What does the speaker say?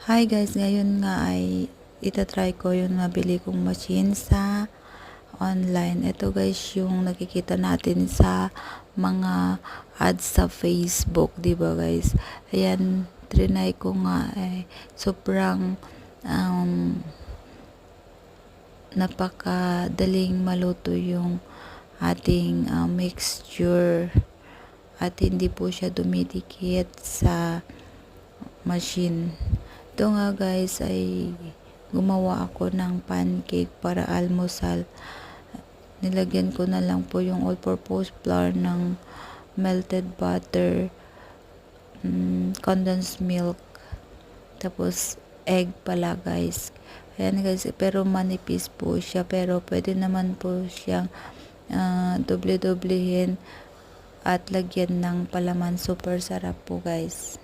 Hi guys, ngayon nga ay itatry ko yung nabili kong machine sa online. Ito guys yung nakikita natin sa mga ads sa Facebook, 'di ba guys? Ayan, trinay ko nga ay sobrang napakadaling maluto yung ating mixture at hindi po siya dumidikit sa machine. Ito nga guys ay gumawa ako ng pancake para almusal. Nilagyan ko na lang po yung all-purpose flour ng melted butter, condensed milk, tapos egg pala guys. Ayan guys, pero manipis po siya, pero pwede naman po siyang doble-doblehin at lagyan ng palaman. Super sarap po guys.